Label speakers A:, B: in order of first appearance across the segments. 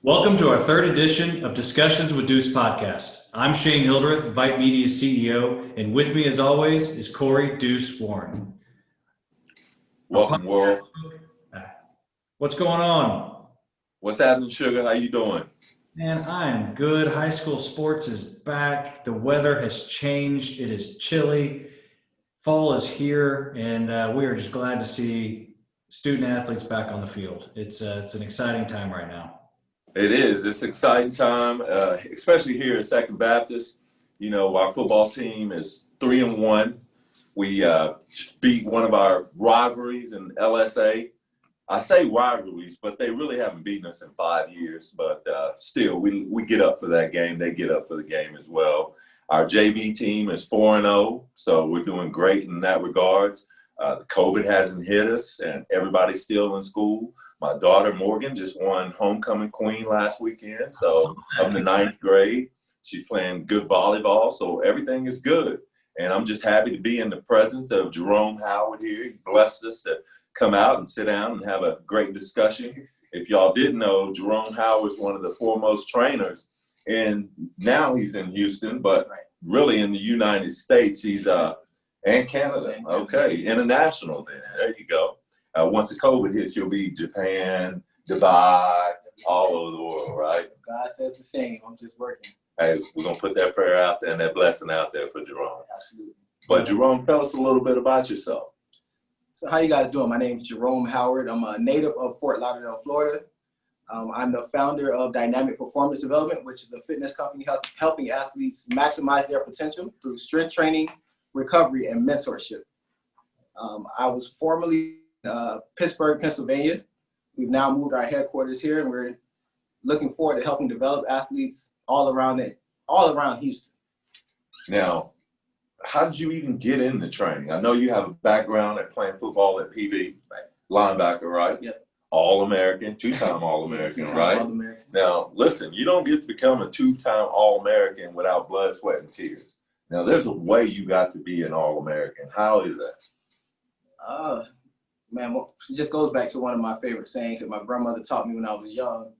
A: Welcome to our third edition of Discussions with Deuce podcast. I'm Shane Hildreth, VYPE Media CEO, and with me as always is Corey Deuce Warren.
B: Welcome, world.
A: What's going on?
B: What's happening, Sugar? How you doing?
A: Man, I am good. High school sports is back. The weather has changed. It is chilly. Fall is here, and we are just glad to see student athletes back on the field. It's an exciting time right now.
B: It is. It's an exciting time, especially here at Second Baptist. You know, our football team is 3-1. We just beat one of our rivalries in LSA. I say rivalries, but they really haven't beaten us in 5 years. But still, we get up for that game. They get up for the game as well. Our JV team is 4-0, so we're doing great in that regards. The COVID hasn't hit us, and everybody's still in school. My daughter, Morgan, just won Homecoming Queen last weekend, so I'm in the 9th grade. She's playing good volleyball, so everything is good. And I'm just happy to be in the presence of Jerome Howard here. He blessed us to come out and sit down and have a great discussion. If y'all didn't know, Jerome Howard is one of the foremost trainers, and now he's in Houston, but really in the United States, he's and Canada. Okay, international then. There you go. Once the COVID hits, you'll be Japan, Dubai, all over the world, right?
C: God says the same. I'm just working.
B: Hey, we're going to put that prayer out there and that blessing out there for Jerome.
C: Absolutely.
B: But Jerome, tell us a little bit about yourself.
C: So how you guys doing? My name is Jerome Howard. I'm a native of Fort Lauderdale, Florida. I'm the founder of Dynamic Performance Development, which is a fitness company helping athletes maximize their potential through strength training, recovery, and mentorship. I was formerly Pittsburgh, Pennsylvania. We've now moved our headquarters here, and we're looking forward to helping develop athletes all around Houston.
B: Now, how did you even get into training? I know you have a background at playing football at PV, linebacker, right?
C: Yep.
B: All-American, two-time All-American, right?
C: All-American.
B: Now, listen, you don't get to become a two-time All-American without blood, sweat, and tears. Now, there's a way you got to be an All-American. How is that?
C: Man, it just goes back to one of my favorite sayings that my grandmother taught me when I was young.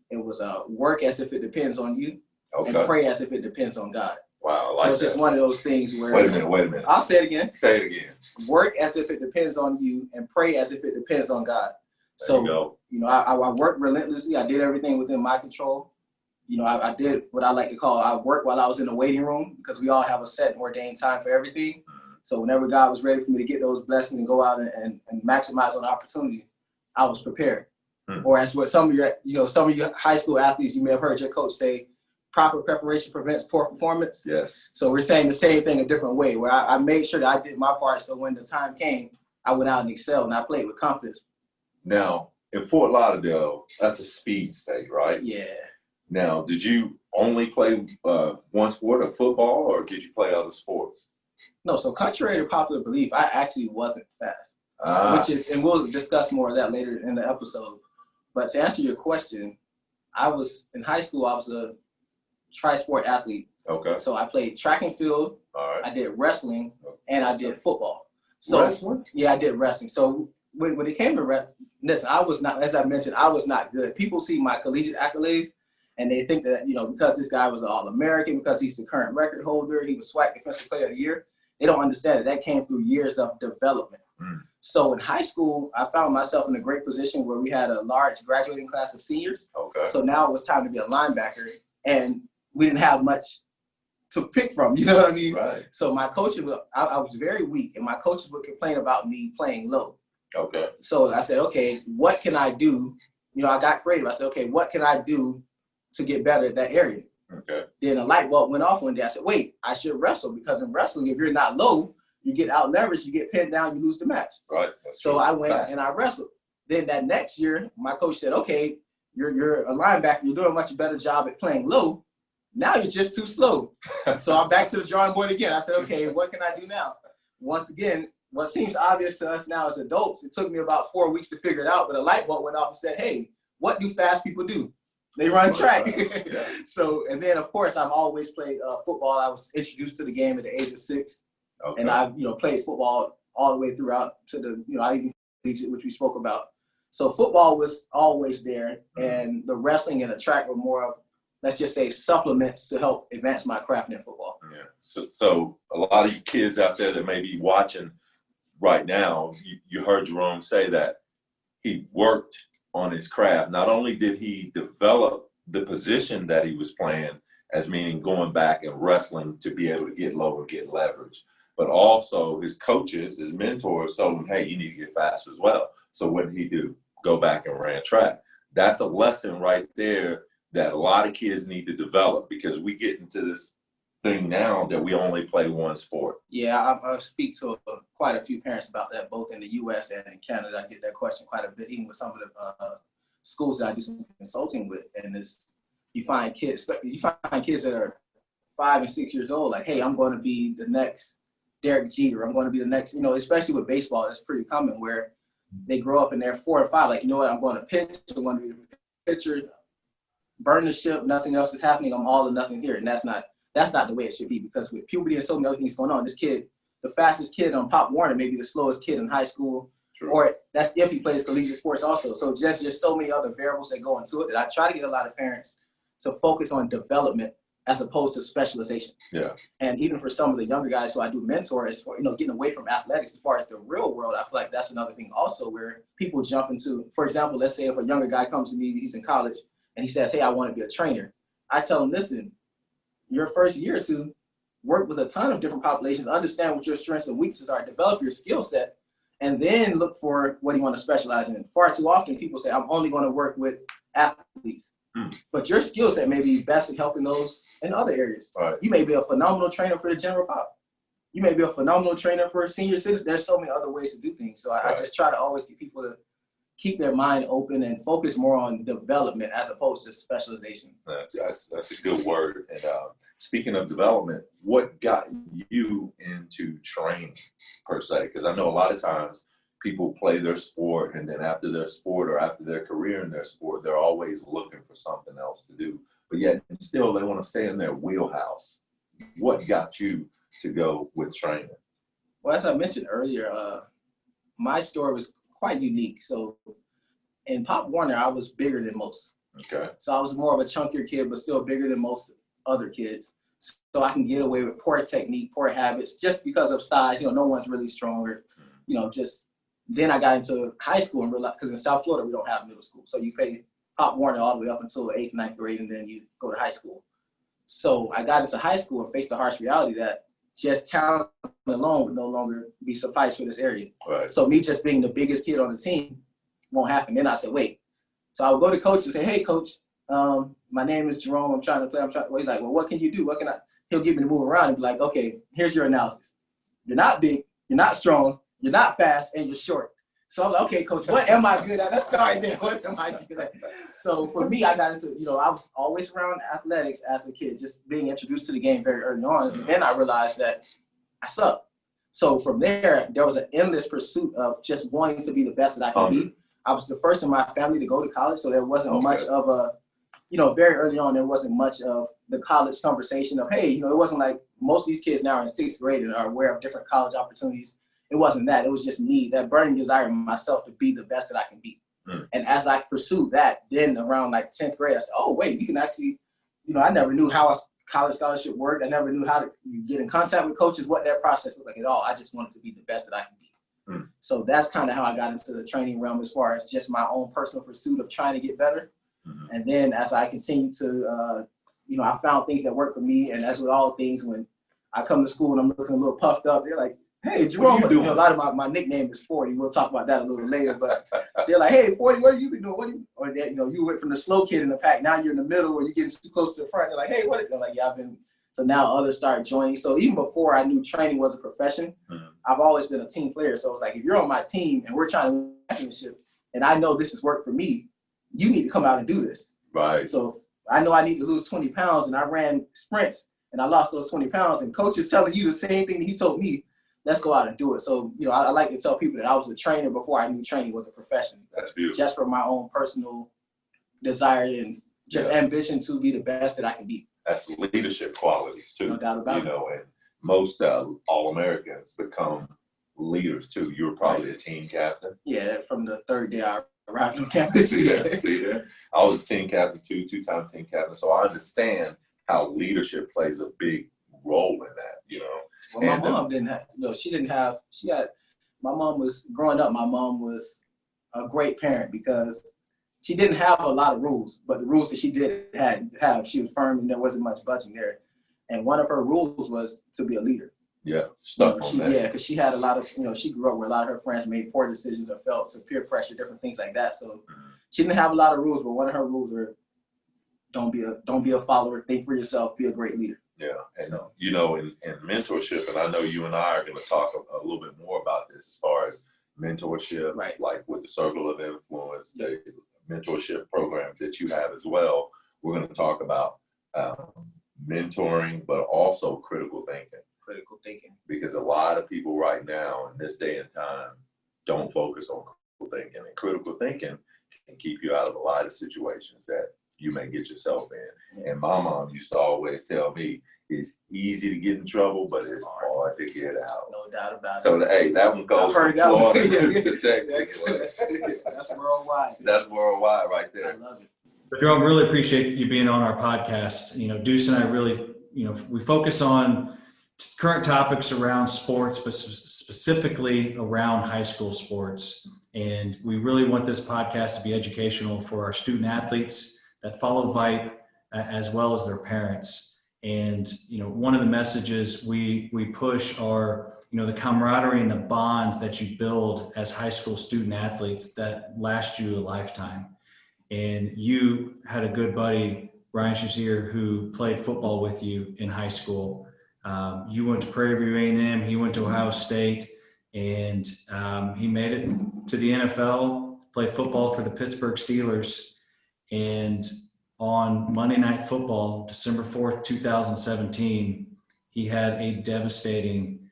C: It was work as if it depends on you, and pray as if it depends on God.
B: Wow, I like that.
C: So it's just one of those things where.
B: Wait a minute.
C: I'll say it again.
B: Say it again.
C: Work as if it depends on you, and pray as if it depends on God.
B: There you go.
C: You know, I worked relentlessly. I did everything within my control. You know, I did what I like to call, I worked while I was in the waiting room, because we all have a set and ordained time for everything. So whenever God was ready for me to get those blessings and go out and maximize on the opportunity, I was prepared. Or as what some of your high school athletes, you may have heard your coach say, proper preparation prevents poor performance.
B: Yes.
C: So we're saying the same thing a different way, where I made sure that I did my part, so when the time came, I went out and excelled, and I played with confidence.
B: Now, in Fort Lauderdale, that's a speed state, right?
C: Yeah.
B: Now, did you only play one sport of football, or did you play other sports?
C: No, so contrary to popular belief, I actually wasn't fast, which is, and we'll discuss more of that later in the episode. But to answer your question, in high school, I was a tri-sport athlete.
B: Okay.
C: So I played track and field, I did wrestling, and I did football. So,
B: wrestling?
C: Yeah, I did wrestling. So when it came to listen, I was not, as I mentioned, I was not good. People see my collegiate accolades, and they think that, you know, because this guy was an All-American, because he's the current record holder, he was SWAC Defensive Player of the Year, they don't understand that came through years of development. So in high school, I found myself in a great position where we had a large graduating class of seniors.
B: Okay.
C: So now it was time to be a linebacker, and we didn't have much to pick from, you know what I mean?
B: Right.
C: So my coaches, I was very weak, and my coaches would complain about me playing low.
B: Okay.
C: So I said, okay, what can I do? You know, I got creative. I said, okay, what can I do to get better at that area?
B: Okay.
C: Then a light bulb went off one day. I said, wait, I should wrestle, because in wrestling, if you're not low, you get out leveraged, you get pinned down, you lose the match.
B: Right.
C: So I went and I wrestled. Then that next year, my coach said, okay, you're a linebacker, you're doing a much better job at playing low. Now you're just too slow. So I'm back to the drawing board again. I said, okay, what can I do now? Once again, what seems obvious to us now as adults, it took me about 4 weeks to figure it out, but a light bulb went off and said, hey, what do fast people do? They run track.
B: Yeah.
C: So, and then of course, I've always played football. I was introduced to the game at the age of 6.
B: Okay.
C: And I've, played football all the way throughout to the, I even collegiate, which we spoke about. So football was always there, and the wrestling and the track were more of, let's just say, supplements to help advance my craft in football.
B: Yeah. So a lot of you kids out there that may be watching right now, you heard Jerome say that he worked on his craft. Not only did he develop the position that he was playing, as meaning going back and wrestling to be able to get low and get leverage, but also his coaches, his mentors told him, hey, you need to get faster as well. So what did he do? Go back and ran track. That's a lesson right there that a lot of kids need to develop, because we get into this thing now that we only play one sport.
C: Yeah, I speak to quite a few parents about that, both in the U.S. and in Canada. I get that question quite a bit, even with some of the schools that I do some consulting with. And you find kids that are 5 and 6 years old, like, hey, I'm going to be the next Derek Jeter. I'm going to be the next, especially with baseball, that's pretty common, where they grow up and they're 4 or 5, like, you know what, I'm going to pitch, I'm going to be a pitcher, burn the ship, nothing else is happening, I'm all or nothing here. And that's not the way it should be, because with puberty and so many other things going on, this kid, the fastest kid on Pop Warner, may be the slowest kid in high school. True. Or that's if he plays collegiate sports also. So just so many other variables that go into it, that I try to get a lot of parents to focus on development as opposed to specialization.
B: Yeah.
C: And even for some of the younger guys who I do mentor, as for, getting away from athletics, as far as the real world, I feel like that's another thing also where people jump into. For example, let's say if a younger guy comes to me, he's in college, and he says, hey, I want to be a trainer. I tell him, listen, your first year or two, work with a ton of different populations, understand what your strengths and weaknesses are, develop your skill set, and then look for what you want to specialize in. Far too often, people say, I'm only going to work with athletes. But your skill set may be best at helping those in other areas.
B: Right.
C: You may be a phenomenal trainer for the general pop. You may be a phenomenal trainer for senior citizens. There's so many other ways to do things. So I just try to always get people to keep their mind open and focus more on development as opposed to specialization.
B: That's a good word. And speaking of development, what got you into training per se? Because I know a lot of times people play their sport, and then after their sport or after their career in their sport, they're always looking for something else to do. But yet still they want to stay in their wheelhouse. What got you to go with training?
C: Well, as I mentioned earlier, my story was quite unique. So in Pop Warner, I was bigger than most.
B: Okay.
C: So I was more of a chunkier kid, but still bigger than most other kids. So I can get away with poor technique, poor habits, just because of size. No one's really stronger. Then I got into high school and realized, because in South Florida, we don't have middle school. So you pay Pop Warner all the way up until 8th, 9th grade, and then you go to high school. So I got into high school and faced the harsh reality that just talent alone would no longer be suffice for this area.
B: Right.
C: So me just being the biggest kid on the team won't happen. Then I said, wait. So I would go to coach and say, hey, coach, my name is Jerome. I'm trying to play. Well, he's like, well, what can you do? He'll get me to move around and be like, okay, here's your analysis. You're not big. You're not strong. You're not fast, and you're short. So I'm like, okay, coach, what am I good at? Let's start there. What am I good at? So for me, I got into, I was always around athletics as a kid, just being introduced to the game very early on. And then I realized that I suck. So from there was an endless pursuit of just wanting to be the best that I can be. I was the first in my family to go to college, so there wasn't much of a, very early on, there wasn't much of the college conversation of, hey, it wasn't like most of these kids now are in 6th grade and are aware of different college opportunities. It wasn't that. It was just me, that burning desire in myself to be the best that I can be. And as I pursued that, then around like 10th grade, I said, oh, wait, you can actually, I never knew how a college scholarship worked. I never knew how to get in contact with coaches, what their process looked like at all. I just wanted to be the best that I can be. So that's kind of how I got into the training realm, as far as just my own personal pursuit of trying to get better. And then as I continued to, I found things that worked for me. And as with all things, when I come to school and I'm looking a little puffed up, they're like, hey, Jerome, a lot of my nickname is 40. We'll talk about that a little later. But they're like, hey, 40, what have you been doing? Or you went from the slow kid in the pack. Now you're in the middle, or you're getting too close to the front. They're like, hey, what? They're like, yeah, I've been. So now others start joining. So even before I knew training was a profession, I've always been a team player. So it's like, if you're on my team and we're trying to win a championship, and I know this has worked for me, you need to come out and do this.
B: Right.
C: So if I know I need to lose 20 pounds, and I ran sprints and I lost those 20 pounds, and coach is telling you the same thing that he told me, let's go out and do it. So, I like to tell people that I was a trainer before I knew training was a profession.
B: That's beautiful.
C: Just for my own personal desire and just ambition to be the best that I can be.
B: That's leadership qualities too.
C: No doubt about it.
B: And most All-Americans become leaders too. You were probably a team captain.
C: Yeah, from the third day I arrived on campus.
B: See that? I was a team captain too, two-time team captain, so I understand how leadership plays a big role in that, you know.
C: Well, my mom didn't have, my mom was, growing up, my mom was a great parent because she didn't have a lot of rules, but the rules that she did have, she was firm and there wasn't much budging there. And one of her rules was to be a leader.
B: Yeah, stuck on that.
C: Yeah, because she had a lot of, she grew up where a lot of her friends made poor decisions or felt to peer pressure, different things like that. So she didn't have a lot of rules, but one of her rules were don't be a follower, think for yourself, be a great leader.
B: Yeah, and in mentorship, and I know you and I are going to talk a little bit more about this as far as mentorship,
C: right?
B: Like with the Circle of Influence, the mentorship program that you have as well. We're going to talk about mentoring, but also critical thinking.
C: Critical thinking.
B: Because a lot of people right now in this day and time don't focus on critical thinking, and critical thinking can keep you out of a lot of situations that you may get yourself in. And my mom used to always tell me, it's easy to get in trouble, but it's hard to get out.
C: No doubt about it.
B: So, hey, that one goes from Florida to Texas.
C: That's worldwide.
B: That's worldwide right there.
C: I love it.
A: Jerome, really appreciate you being on our podcast. Deuce and I really, we focus on current topics around sports, but specifically around high school sports. And we really want this podcast to be educational for our student athletes that follow VYPE, as well as their parents. And, one of the messages we push are, the camaraderie and the bonds that you build as high school student athletes that last you a lifetime. And you had a good buddy, Ryan Shazier, who played football with you in high school. You went to Prairie View A&M, he went to Ohio State, and he made it to the NFL, played football for the Pittsburgh Steelers. And on Monday Night Football, December 4th, 2017, he had a devastating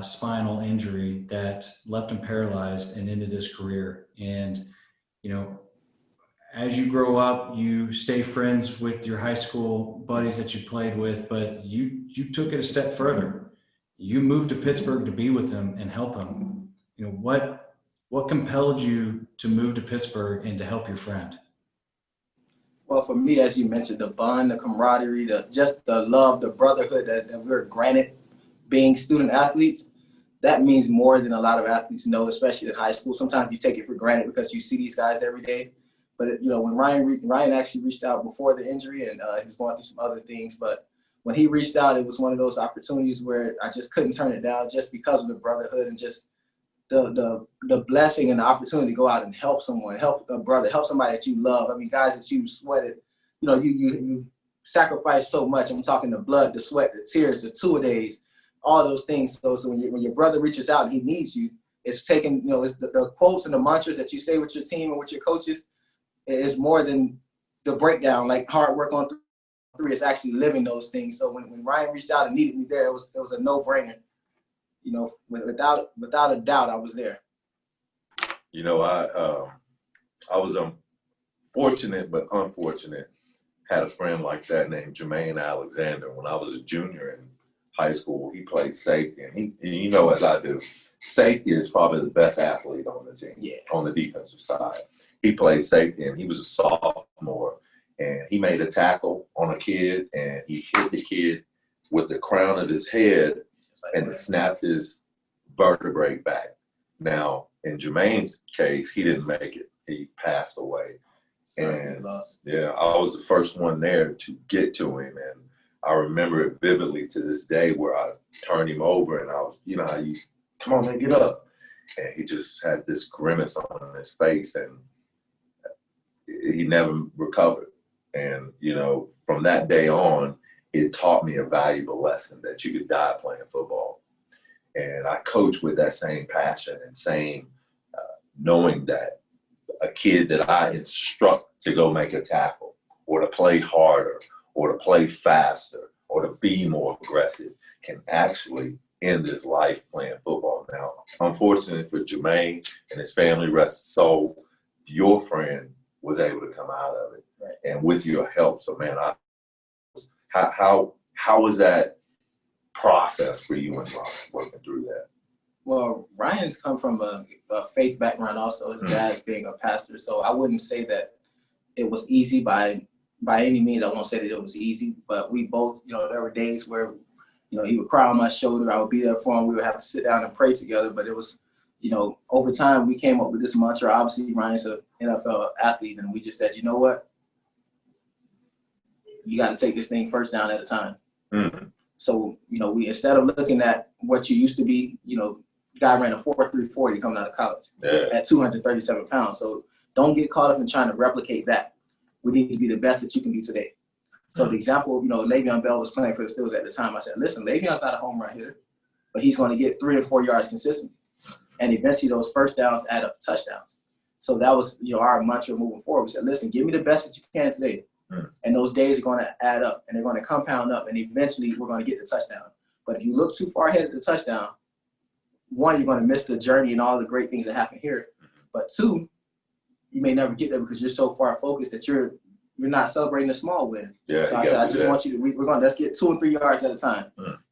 A: spinal injury that left him paralyzed and ended his career. And, as you grow up, you stay friends with your high school buddies that you played with, but you took it a step further. You moved to Pittsburgh to be with him and help him. What compelled you to move to Pittsburgh and to help your friend?
C: Well, for me, as you mentioned, the bond, the camaraderie, just the love, the brotherhood that we're granted being student athletes, that means more than a lot of athletes know, especially in high school. Sometimes you take it for granted because you see these guys every day. But, when Ryan actually reached out before the injury, and he was going through some other things, but when he reached out, it was one of those opportunities where I just couldn't turn it down just because of the brotherhood and just the blessing and the opportunity to go out and help someone, help a brother, help somebody that you love. I mean, guys that you sweated, you sacrificed so much. I'm talking the blood, the sweat, the tears, the two-a-days, all those things. So when your brother reaches out and he needs you, it's taking, it's the quotes and the mantras that you say with your team and with your coaches is more than the breakdown, like hard work on three. It's actually living those things. So when Ryan reached out and needed me there, it was a no-brainer. Without a doubt, I was there.
B: I was fortunate but unfortunate. Had a friend like that named Jermaine Alexander. When I was a junior in high school, he played safety, and as I do, safety is probably the best athlete on the team.
C: Yeah.
B: On the defensive side. He played safety, and he was a sophomore, and he made a tackle on a kid, and he hit the kid with the crown of his head and snapped his vertebrae back. Now, in Jermaine's case, he didn't make it. He passed away. And yeah, I was the first one there to get to him, and I remember it vividly to this day where I turned him over, and I was, how you, come on, man, get up. And he just had this grimace on his face, and he never recovered. And, from that day on, it taught me a valuable lesson that you could die playing football. And I coach with that same passion and same knowing that a kid that I instruct to go make a tackle or to play harder or to play faster or to be more aggressive can actually end his life playing football. Now, unfortunately for Jermaine and his family, rest his soul, your friend was able to come out of it. Right. And with your help. So, man, how was that process for you and Ron working through that?
C: Well, Ryan's come from a faith background also, his dad being a pastor. So I wouldn't say that it was easy by any means. I won't say that it was easy, but we both, there were days where, he would cry on my shoulder. I would be there for him. We would have to sit down and pray together. But it was, over time we came up with this mantra. Obviously, Ryan's an NFL athlete, and we just said, you know what? You got to take this thing first down at a time.
B: Mm-hmm.
C: So, we, instead of looking at what you used to be, guy ran a 4.340 coming out of college at 237 pounds. So don't get caught up in trying to replicate that. We need to be the best that you can be today. So the example, Le'Veon Bell was playing for the Steelers at the time. I said, listen, Le'Veon's not a home run hitter, but he's going to get 3 or 4 yards consistently. And eventually those first downs add up to touchdowns. So that was, our mantra moving forward. We said, listen, give me the best that you can today. And those days are going to add up and they're going to compound up. And eventually we're going to get the touchdown. But if you look too far ahead of the touchdown, one, you're going to miss the journey and all the great things that happen here. But two, you may never get there because you're so far focused that you're not celebrating the small win.
B: Yeah,
C: so I said, I just want you to, let's get 2 and 3 yards at a time.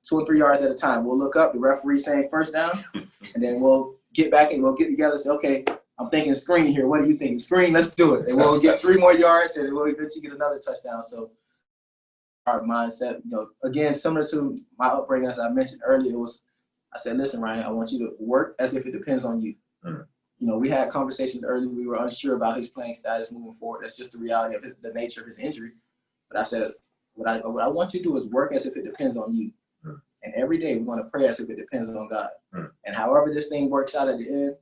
C: 2 and 3 yards at a time. We'll look up, the referee saying first down, and then we'll get back and we'll get together and say, okay, I'm thinking screen here. What do you think? Screen, let's do it. And we'll get 3 more yards and we'll eventually get another touchdown. So our mindset, again, similar to my upbringing, as I mentioned earlier, I said, listen, Ryan, I want you to work as if it depends on you. We had conversations earlier. We were unsure about his playing status moving forward. That's just the reality of the nature of his injury. But I said, what I want you to do is work as if it depends on you. And every day we're going to pray as if it depends on God. And however this thing works out at the end,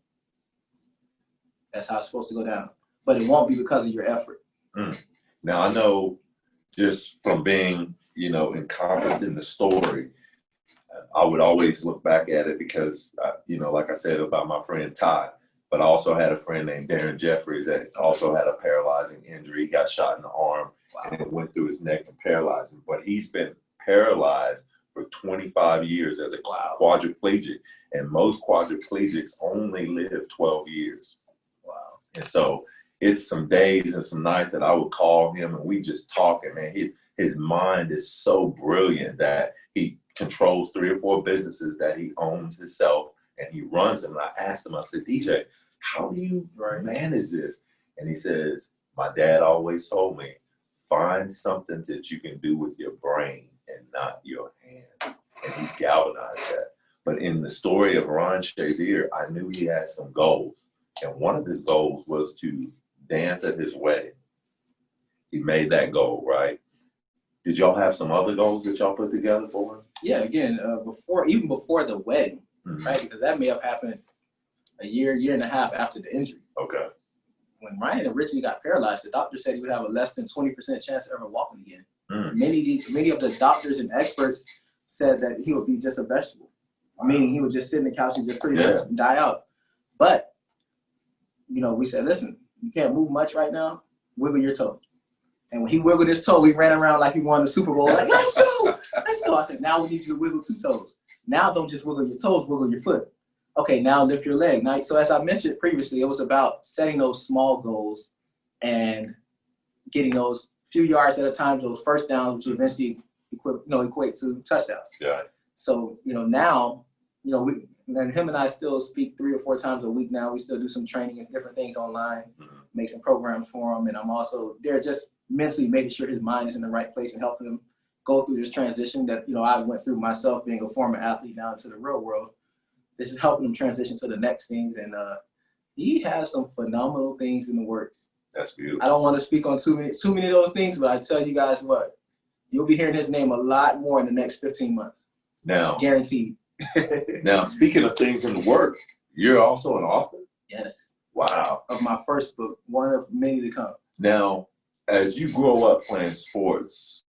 C: that's how it's supposed to go down. But it won't be because of your effort.
B: Now, I know just from being, encompassed in the story, I would always look back at it because, like I said about my friend Ty, but I also had a friend named Darren Jeffries that also had a paralyzing injury. He got shot in the arm and it went through his neck and paralyzed him. But he's been paralyzed for 25 years as a quadriplegic. And most quadriplegics only live 12 years.
C: Wow.
B: And so it's some days and some nights that I would call him and we just talk. And man, his mind is so brilliant that he controls 3 or 4 businesses that he owns himself and he runs them. And I asked him, I said, DJ, how do you manage this? And he says, my dad always told me, find something that you can do with your brain and not your hands. And he's galvanized that. But in the story of Ron Shazier, I knew he had some goals. And one of his goals was to dance at his wedding. He made that goal, right? Did y'all have some other goals that y'all put together for him?
C: Yeah, again, even before the wedding, right? Because that may have happened a year and a half after the injury.
B: Okay.
C: When Ryan originally got paralyzed, the doctor said he would have a less than 20% chance of ever walking again. Many of the doctors and experts said that he would be just a vegetable, meaning he would just sit in the couch and just pretty much die out. But, we said, listen, you can't move much right now, wiggle your toe. And when he wiggled his toe, he ran around like he won the Super Bowl, like, let's go. I said, now we need you to wiggle 2 toes. Now don't just wiggle your toes, wiggle your foot. Okay, now lift your leg. Now, so as I mentioned previously, it was about setting those small goals and getting those few yards at a time, those first downs, which eventually equate to touchdowns.
B: Yeah.
C: So, now, and him and I still speak 3 or 4 times a week now. We still do some training and different things online, make some programs for him. And I'm also there just mentally making sure his mind is in the right place and helping him go through this transition that, I went through myself being a former athlete now into the real world. This is helping him transition to the next things. And he has some phenomenal things in the works.
B: That's beautiful.
C: I don't want to speak on too many of those things, but I tell you guys what, you'll be hearing his name a lot more in the next 15 months.
B: Now,
C: guaranteed.
B: Now, speaking of things in the work, you're also an author?
C: Yes.
B: Wow.
C: Of my first book, one of many to come.
B: Now, as you grow up playing sports,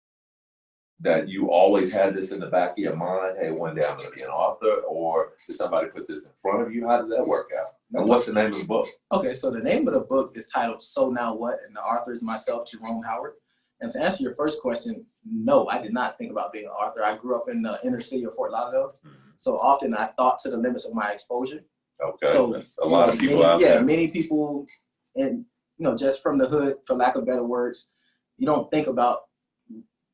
B: that you always had this in the back of your mind, hey, one day I'm going to be an author, or did somebody put this in front of you? How did that work out? And what's the name of the book?
C: Okay, so the name of the book is titled So Now What? And the author is myself, Jerome Howard. And to answer your first question, no, I did not think about being an author. I grew up in the inner city of Fort Lauderdale. So often I thought to the limits of my exposure.
B: Okay,
C: so
B: a lot of people out there.
C: Yeah, many people, and just from the hood, for lack of better words, you don't think about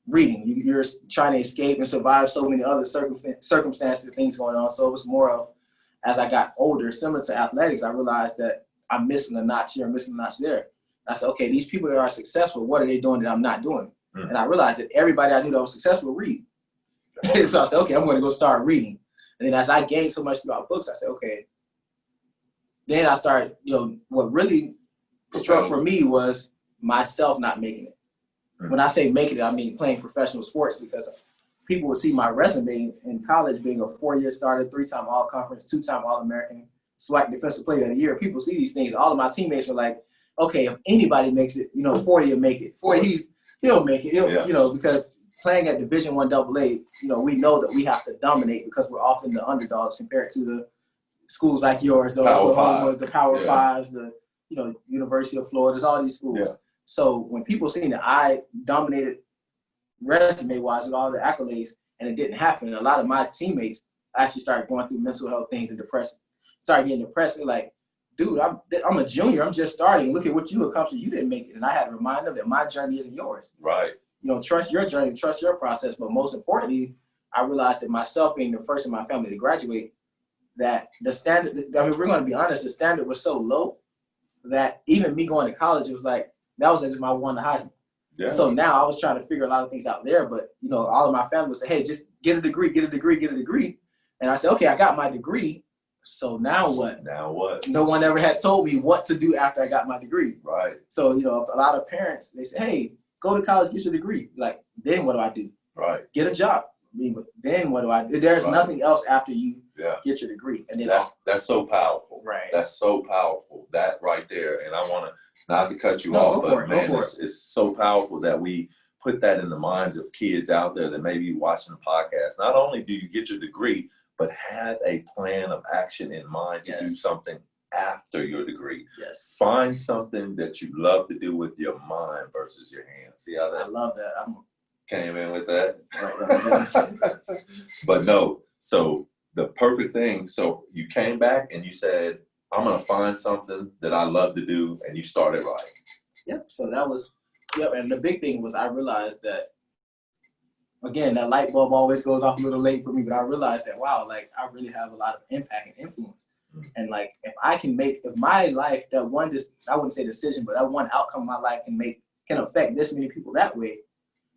C: reading. You're trying to escape and survive so many other circumstances and things going on. So it was more of, as I got older, similar to athletics, I realized that I'm missing a notch here, I'm missing a notch there. I said, okay, these people that are successful, what are they doing that I'm not doing? And I realized that everybody I knew that was successful read. So I said, okay, I'm going to go start reading. And then as I gained so much throughout books, I said, okay. Then I started, what really struck for me was myself not making it. When I say making it, I mean playing professional sports, because people would see my resume in college being a 4-year starter, 3-time All-Conference, 2-time All-American, SWAC Defensive Player of the Year. People see these things. All of my teammates were like, okay, if anybody makes it, 40 will make it. 40, he'll make it. Because playing at Division I AA, we know that we have to dominate because we're often the underdogs compared to the schools like yours, the Oklahomas, the Power Fives, the University of Florida. There's all these schools. Yeah. So when people seen that I dominated resume-wise with all the accolades and it didn't happen, a lot of my teammates actually started going through mental health things and depression. Started getting depressed. They're like, dude, I'm a junior. I'm just starting. Look at what you accomplished. You didn't make it. And I had to remind them that my journey isn't yours.
B: Right.
C: Trust your journey, trust your process. But most importantly, I realized that myself being the first in my family to graduate, that the standard, I mean, we're going to be honest, the standard was so low that even me going to college, it was like, that was as if I won the Heisman. Yeah. So now I was trying to figure a lot of things out there, but all of my family would say, hey, just get a degree, get a degree, get a degree. And I said, okay, I got my degree. So now what?
B: Now what?
C: No one ever had told me what to do after I got my degree.
B: Right.
C: So, a lot of parents, they say, hey, go to college, get your degree. Like, then what do I do?
B: Right.
C: Get a job. I mean, then what do I do? There's nothing else after you get your degree. And then
B: that's so powerful.
C: Right.
B: That's so powerful. That right there. And I want to, not to cut you off, but man, it's so powerful that we put that in the minds of kids out there that may be watching the podcast. Not only do you get your degree, but have a plan of action in mind to do something after your degree.
C: Yes.
B: Find something that you love to do with your mind versus your hands. See how that?
C: I love that.
B: Came in with that. But no, so the perfect thing. So you came back and you said, I'm going to find something that I love to do. And you started writing.
C: Yep. So that was, And the big thing was I realized that, again, that light bulb always goes off a little late for me, but I realized that, wow, like I really have a lot of impact and influence. And like, if my life, that one, I wouldn't say decision, but that one outcome of my life can affect this many people that way.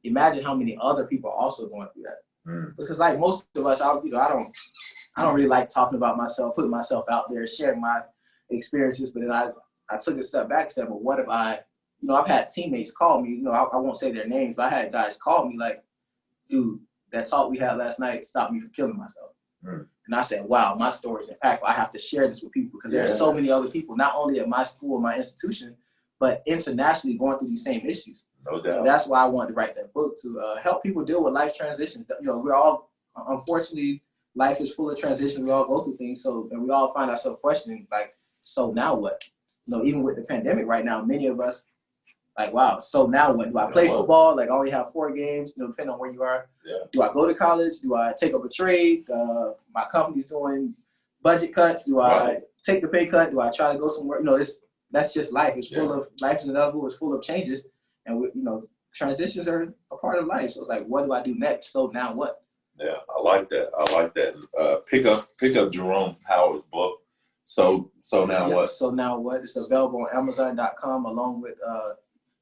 C: Imagine how many other people are also going through that. Because like most of us, I don't really like talking about myself, putting myself out there, sharing my experiences. But then I took a step back and said, well, what if I've had teammates call me, I won't say their names, but I had guys call me like, dude, that talk we had last night stopped me from killing myself. And I said, wow, my story is impactful. I have to share this with people because there are so many other people, not only at my school, my institution, but internationally going through these same issues.
B: No doubt.
C: So that's why I wanted to write that book, to help people deal with life transitions. We're all, unfortunately, life is full of transitions. We all go through things. And we all find ourselves questioning, like, so now what? Even with the pandemic right now, many of us, like, wow, so now what? Do I play football? Like, I only have 4 games, depending on where you are. Yeah. Do I go to college? Do I take up a trade? My company's doing budget cuts. Do I take the pay cut? Do I try to go somewhere? That's just life. It's full of, life is inevitable. It's full of changes. And, transitions are a part of life. So it's like, what do I do next? So now what?
B: Yeah, I like that. Pick up Jerome Howard's book. So now what?
C: So now what? It's available on Amazon.com along with,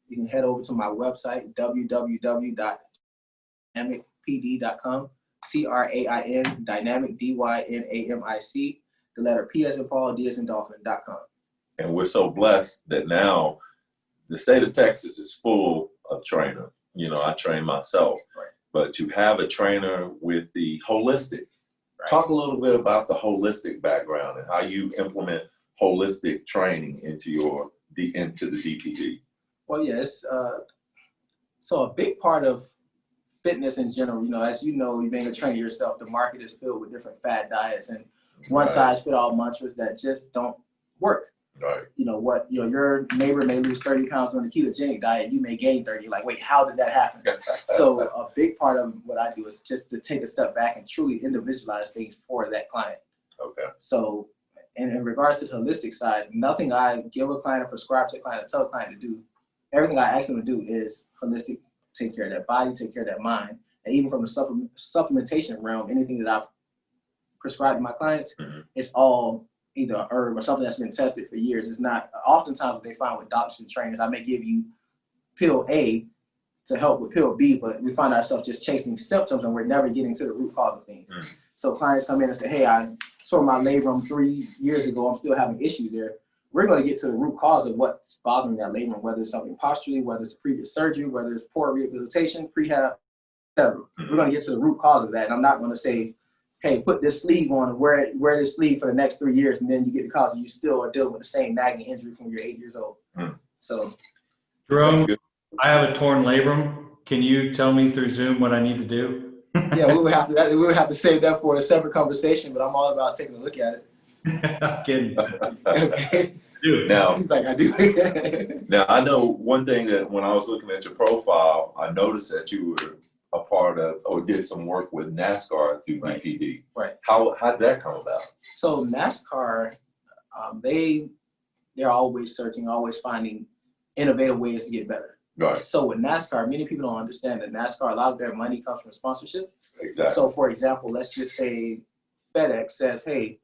C: you can head over to my website, www.dynamicpd.com, TRAIN, dynamic, DYNAMIC, the letter P as in Paul, D as in Dolphin.com.
B: And we're so blessed that now the state of Texas is full of trainers. I train myself, but to have a trainer with the holistic, talk a little bit about the holistic background and how you implement holistic training into the DPD.
C: Well, yes. So a big part of fitness in general, as you know, being a trainer yourself, the market is filled with different fad diets and one size fit all mantras that just don't work.
B: Right.
C: Your neighbor may lose 30 pounds on the ketogenic diet. You may gain 30. Like, wait, how did that happen? So a big part of what I do is just to take a step back and truly individualize things for that client.
B: Okay.
C: So in regards to the holistic side, nothing I give a client or prescribe to a client or tell a client to do, everything I ask them to do is holistic. Take care of that body, take care of that mind. And even from the supplementation realm, anything that I prescribe to my clients,
B: Mm-hmm.
C: it's all either a herb or something that's been tested for years. It's not, oftentimes what they find with doctors and trainers, I may give you pill A to help with pill B, but we find ourselves just chasing symptoms and we're never getting to the root cause of things.
B: Mm.
C: So clients come in and say, hey, I tore my labrum 3 years ago, I'm still having issues there. We're going to get to the root cause of what's bothering that labrum, whether it's something posturally, whether it's previous surgery, whether it's poor rehabilitation, prehab, etc. We're going to get to the root cause of that. And I'm not going to say, hey, put this sleeve on and wear this sleeve for the next 3 years, and then you get the cause and you still are dealing with the same nagging injury from when you're 8 years old.
B: Mm.
C: So,
A: Jerome, I have a torn labrum. Can you tell me through Zoom what I need to do?
C: yeah, we would have to save that for a separate conversation, but I'm all about taking a look at it.
A: I'm kidding.
C: Okay.
A: Dude.
B: Now,
C: He's like, I do.
B: now I know one thing that when I was looking at your profile, I noticed that you were a part of or did some work with NASCAR through
C: Right.
B: BPD.
C: Right.
B: How did that come about?
C: So NASCAR, they're always searching, always finding innovative ways to get better.
B: Right.
C: So with NASCAR, many people don't understand that NASCAR, a lot of their money comes from sponsorship.
B: Exactly.
C: So for example, let's just say FedEx says, hey,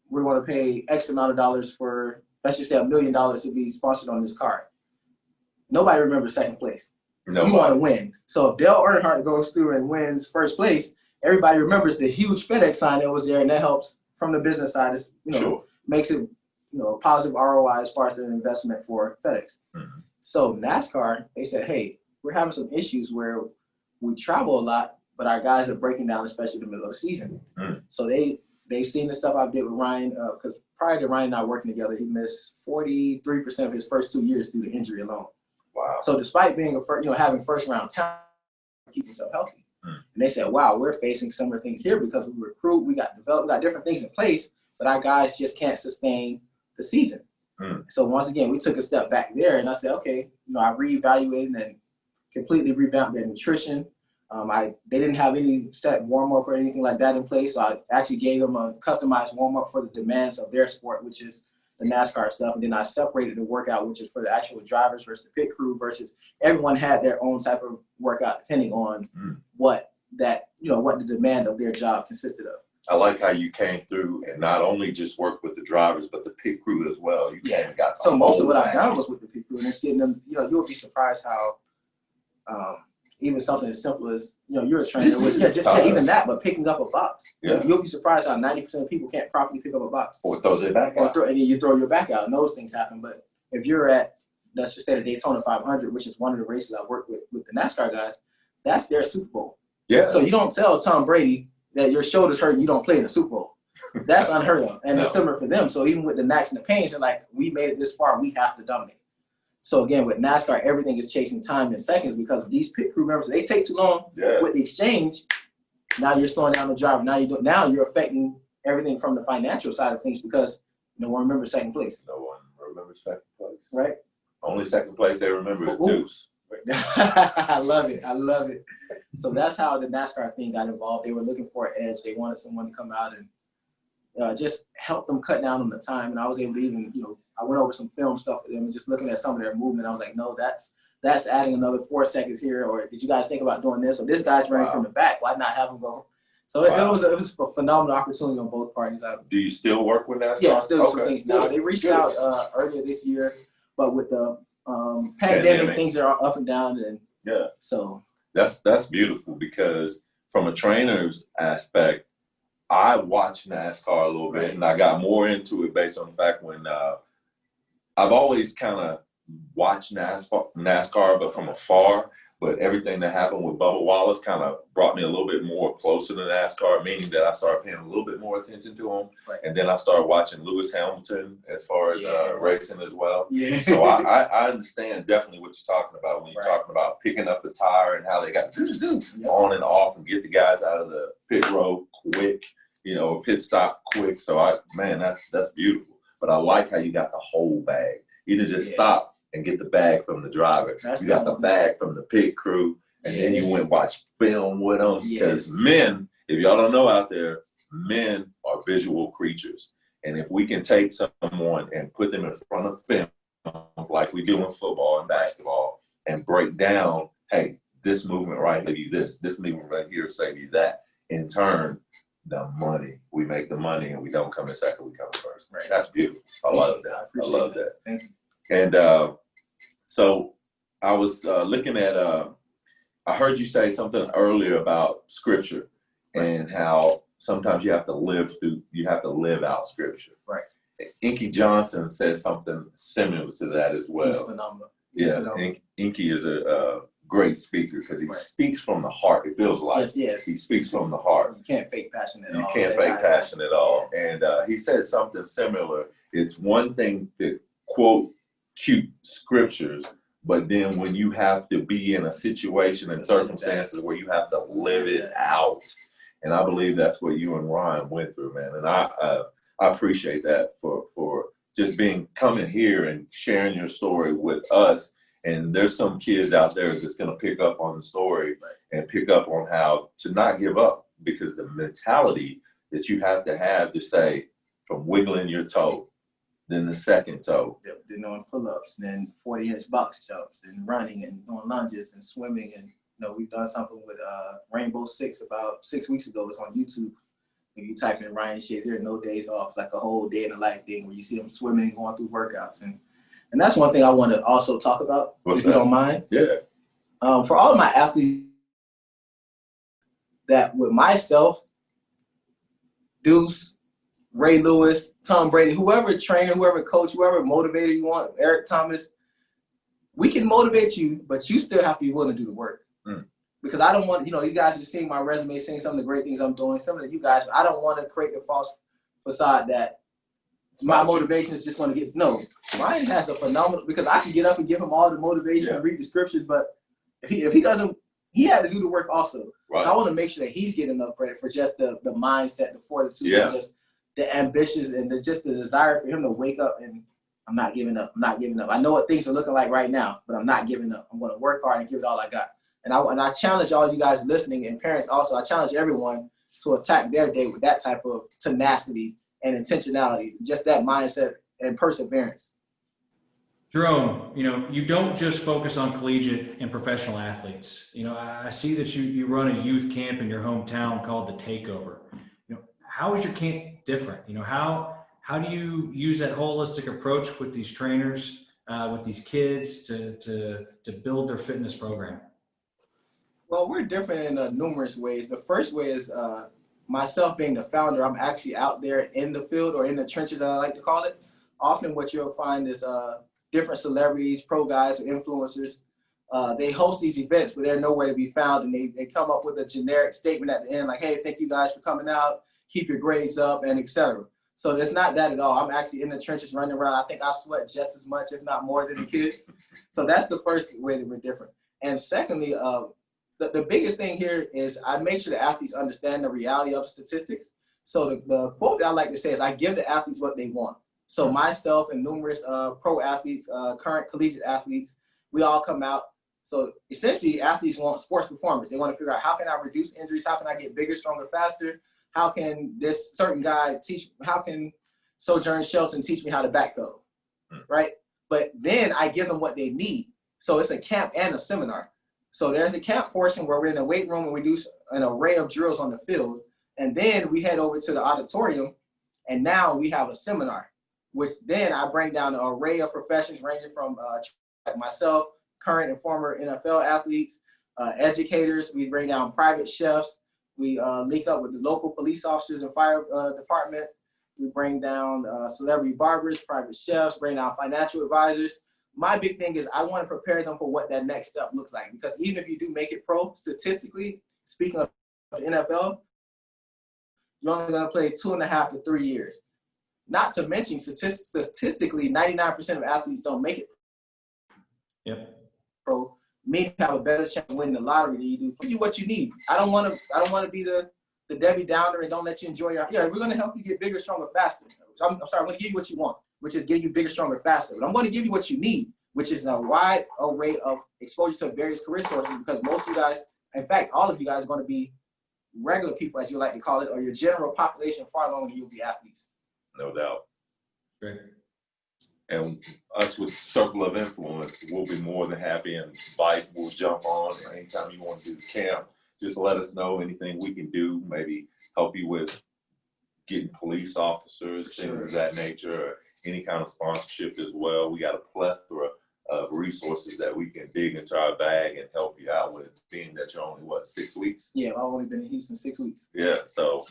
C: we're going to pay X amount of dollars for, let's just say $1 million to be sponsored on this card. Nobody remembers second place.
B: No.
C: You want to win. So if Dale Earnhardt goes through and wins first place, everybody remembers the huge FedEx sign that was there, and that helps from the business side. It's,
B: Sure.
C: makes it a positive ROI as far as their investment for FedEx.
B: Mm-hmm.
C: So NASCAR, they said, hey, we're having some issues where we travel a lot, but our guys are breaking down, especially in the middle of the season.
B: Mm.
C: So they've seen the stuff I did with Ryan, because prior to Ryan and I working together, he missed 43% of his first 2 years due to injury alone.
B: Wow.
C: So despite being having first round talent, keep himself healthy.
B: Mm.
C: And they said, wow, we're facing similar things here because we recruit, we got different things in place, but our guys just can't sustain the season.
B: Mm.
C: So once again, we took a step back there, and I said, okay, I reevaluated and completely revamped their nutrition. They didn't have any set warm up or anything like that in place, so I actually gave them a customized warm up for the demands of their sport, which is the NASCAR stuff, and then I separated the workout, which is for the actual drivers versus the pit crew versus everyone had their own type of workout depending on what the demand of their job consisted of.
B: I like how you came through and not only just worked with the drivers, but the pit crew as well. You came and got the
C: So most of
B: whole
C: what I've
B: bag.
C: done was with the pit crew, and it's getting them. You'll be surprised how even something as simple as you're a trainer with even that, but picking up a box.
B: Yeah.
C: You'll be surprised how 90% of people can't properly pick up a box.
B: Or throw their back out.
C: And then you throw your back out, and those things happen. But if you're at, let's just say the Daytona 500, which is one of the races I work with the NASCAR guys, that's their Super Bowl.
B: Yeah.
C: So you don't tell Tom Brady that your shoulder's hurt and you don't play in the Super Bowl. That's unheard of. And it's similar for them. So even with the knacks and the pains, they're like, we made it this far, we have to dominate. So again, with NASCAR, everything is chasing time in seconds because of these pit crew members. They take too long with the exchange. Now you're slowing down the driver. Now you're affecting everything from the financial side of things because no one remembers second place.
B: No one remembers second place.
C: Right?
B: Only second place they remember is Deuce.
C: I love it. I love it. So that's how the NASCAR thing got involved. They were looking for an edge. They wanted someone to come out and just help them cut down on the time. And I was able to even, I went over some film stuff with them and just looking at some of their movement. I was like, no, that's adding another 4 seconds here. Or did you guys think about doing this? Or this guy's running from the back. Why not have him go? So it was a phenomenal opportunity on both parties.
B: Do you still work with NASCAR?
C: Yeah, I still do some things now. They reached out earlier this year, but with the pandemic, things are up and down, and so
B: that's beautiful because from a trainer's aspect, I watched NASCAR a little bit, and I got more into it based on the fact when I've always kind of watched NASCAR, but from afar. But everything that happened with Bubba Wallace kind of brought me a little bit more closer to NASCAR, meaning that I started paying a little bit more attention to him. Right. And then I started watching Lewis Hamilton as far as racing as well. Yeah. So I understand definitely what you're talking about when you're talking about picking up the tire and how they got on and off and get the guys out of the pit road quick, pit stop quick. So that's beautiful. But I like how you got the whole bag. You didn't just stop and get the bag from the driver. You got the bag from the pit crew, and then you went and watched film with them. Because men, if y'all don't know out there, men are visual creatures. And if we can take someone and put them in front of film, like we do in football and basketball, and break down, hey, this movement right here, this movement right here save you that. In turn, the money. We make the money and we don't come in second, we come in first.
C: Right.
B: That's beautiful. I love that. I love that.
C: Thank you.
B: And so I was looking at, I heard you say something earlier about scripture and how sometimes you have to live out scripture.
C: Right.
B: Inky Johnson says something similar to that as well.
C: He's phenomenal.
B: Inky is a great speaker because he speaks from the heart. It feels like he speaks from the heart.
C: You can't fake passion at all.
B: You can't fake passion at all. And he said something similar. It's one thing to quote cute scriptures, but then when you have to be in a situation and circumstances where you have to live it out. And I believe that's what you and Ryan went through, man. And I appreciate that for just coming here and sharing your story with us. And there's some kids out there that's going to pick up on the story and pick up on how to not give up, because the mentality that you have to say, from wiggling your toe, then the second toe.
C: Then doing pull-ups, then 40-inch box jumps, and running, and doing lunges, and swimming. And we've done something with Rainbow Six about 6 weeks ago. It's on YouTube. If you type in Ryan Shazier, no days off, it's like a whole day in the life thing where you see them swimming and going through workouts. And that's one thing I want to also talk about, if you don't mind.
B: Yeah.
C: For all of my athletes, that with myself, Deuce, Ray Lewis, Tom Brady, whoever trainer, whoever coach, whoever motivator you want, Eric Thomas, we can motivate you, but you still have to be willing to do the work. Because I don't want, you guys just seeing my resume, seeing some of the great things I'm doing, some of you guys, I don't want to create the false facade that my motivation is just going to get, no. Ryan has a phenomenal, because I can get up and give him all the motivation and read the scriptures, but if he doesn't, he had to do the work also. Right. So I want to make sure that he's getting enough credit for just the mindset, the fortitude, and just the ambitions, and just the desire for him to wake up and I'm not giving up. I'm not giving up. I know what things are looking like right now, but I'm not giving up. I'm going to work hard and give it all I got. And I challenge all you guys listening, and parents also, I challenge everyone to attack their day with that type of tenacity and intentionality, just that mindset and perseverance.
A: Jerome, you don't just focus on collegiate and professional athletes. I see that you run a youth camp in your hometown called The Takeover. How is your camp different? How do you use that holistic approach with these trainers, with these kids to build their fitness program?
C: Well, we're different in numerous ways. The first way is myself being the founder. I'm actually out there in the field, or in the trenches, as I like to call it. Often what you'll find is different celebrities, pro guys, influencers. They host these events, but they're nowhere to be found, and they come up with a generic statement at the end like, hey, thank you guys for coming out, keep your grades up, and etc. So it's not that at all. I'm actually in the trenches running around. I think I sweat just as much, if not more, than the kids. So that's the first way that we're different. And secondly, the biggest thing here is I make sure the athletes understand the reality of statistics. So the quote that I like to say is, I give the athletes what they want. So myself and numerous pro athletes, current collegiate athletes, we all come out. So essentially, athletes want sports performance. They want to figure out, how can I reduce injuries? How can I get bigger, stronger, faster? How can this certain guy how can Sojourn Shelton teach me how to backpedal, right? But then I give them what they need. So it's a camp and a seminar. So there's a camp portion where we're in a weight room and we do an array of drills on the field. And then we head over to the auditorium, and now we have a seminar, which then I bring down an array of professions ranging from like myself, current and former NFL athletes, educators. We bring down private chefs. We link up with the local police officers and fire department. We bring down celebrity barbers, private chefs, bring down financial advisors. My big thing is I want to prepare them for what that next step looks like. Because even if you do make it pro, statistically, speaking of the NFL, you're only going to play 2.5 to 3 years. Not to mention, statistically, 99% of athletes don't make it pro. Meaning you have a better chance of winning the lottery than you do. Give you what you need. I don't want to be the Debbie Downer and don't let you enjoy your. Yeah, we're going to help you get bigger, stronger, faster. So I'm sorry, I'm going to give you what you want, which is getting you bigger, stronger, faster. But I'm going to give you what you need, which is a wide array of exposure to various career sources, because most of you guys, in fact, all of you guys are going to be regular people, as you like to call it, or your general population far longer than you'll be athletes.
B: No doubt.
A: Great.
B: And us with Circle of Influence, we'll be more than happy, and VYPE will jump on anytime you want to do the camp. just let us know anything we can do, maybe help you with getting police officers, things of that nature, or any kind of sponsorship as well. We got a plethora of resources that we can dig into our bag and help you out with, being that you're only, 6 weeks?
C: Yeah, I've only been in Houston 6 weeks.
B: Yeah, so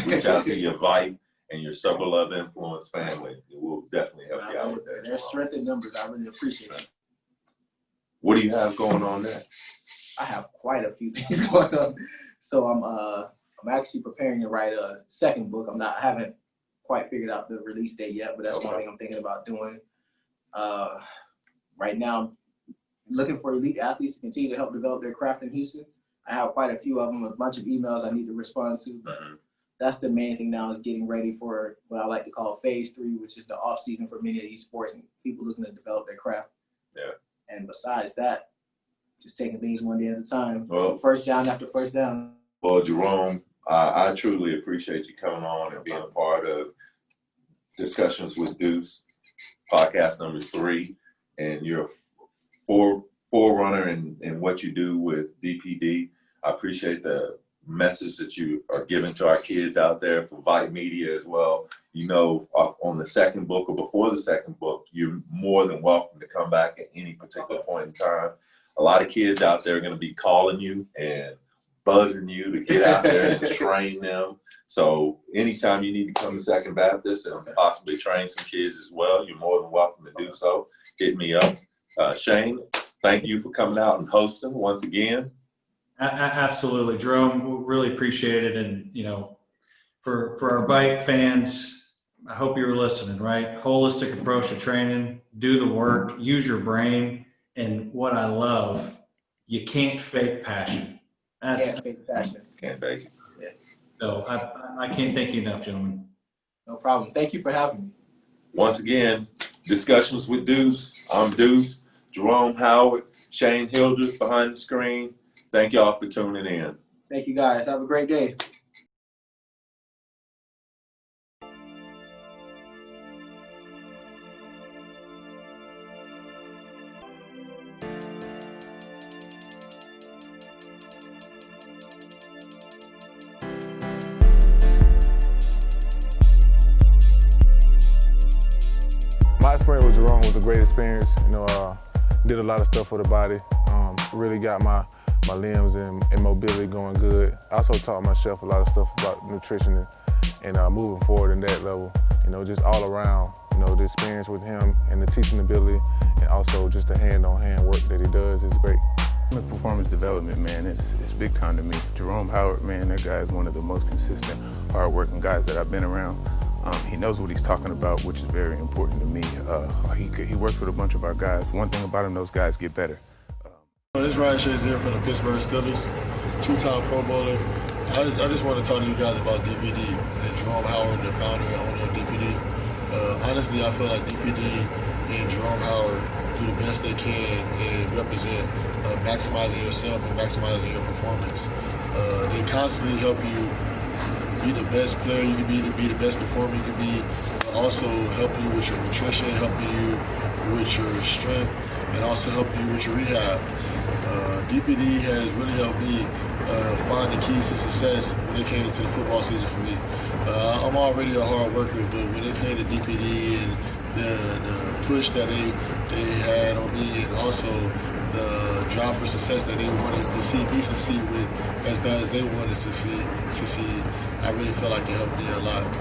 B: reach out to your VYPE and your Circle of Influence family. It will definitely help you out with that.
C: There's strength in numbers. I really appreciate it.
B: What do you have going on next?
C: I have quite a few things going on. So I'm actually preparing to write a second book. I haven't quite figured out the release date yet, but that's one thing I'm thinking about doing. Right now, I'm looking for elite athletes to continue to help develop their craft in Houston. I have quite a few of them, a bunch of emails I need to respond to, but that's the main thing now, is getting ready for what I like to call phase 3, which is the off season for many of these sports and people looking to develop their craft.
B: Yeah.
C: And besides that, just taking things one day at a time.
B: Well,
C: first down after first down.
B: Well, Jerome, I truly appreciate you coming on and being a part of Discussions with Deuce, podcast number 3, and you're a forerunner in what you do with DPD. I appreciate the message that you are giving to our kids out there for VYPE Media as well. You know, on the second book or before the second book, you're more than welcome to come back at any particular point in time. A lot of kids out there are going to be calling you and buzzing you to get out there and train them. So anytime you need to come to Second Baptist and possibly train some kids as well, you're more than welcome to do so. Hit me up. Shane, thank you for coming out and hosting once again.
A: Absolutely, Jerome. We really appreciate it. And, you know, for our VYPE fans, I hope you were listening, right? Holistic approach to training, do the work, use your brain. And what I love, you can't fake passion.
C: Can't fake passion.
B: Can't fake it.
C: Yeah.
A: So I can't thank you enough, gentlemen.
C: No problem. Thank you for having me.
B: Once again, Discussions with Deuce. I'm Deuce, Jerome Howard, Shane Hildreth behind the screen. Thank y'all for tuning in.
C: Thank you, guys. Have a great day.
D: My experience with Jerome was a great experience. You know, did a lot of stuff for the body. Really got my limbs and mobility going good. I also taught myself a lot of stuff about nutrition and moving forward in that level. You know, just all around, you know, the experience with him and the teaching ability, and also just the hand-on-hand work that he does is great.
E: Performance development, man, it's big time to me. Jerome Howard, man, that guy is one of the most consistent, hard-working guys that I've been around. He knows what he's talking about, which is very important to me. He works with a bunch of our guys. One thing about him, those guys get better.
F: This is Ryan Shazier from the Pittsburgh Steelers, 2-time Pro Bowler. I just want to talk to you guys about DPD and Jerome Howard, the founder and owner of DPD. Honestly, I feel like DPD and Jerome Howard do the best they can and represent maximizing yourself and maximizing your performance. They constantly help you be the best player you can be, to be the best performer you can be, also help you with your nutrition, help you with your strength, and also help you with your rehab. DPD has really helped me find the keys to success when it came into the football season for me. I'm already a hard worker, but when it came to DPD and the push that they had on me, and also the drive for success that they wanted to see me succeed with as bad as they wanted to succeed, I really felt like it helped me a lot.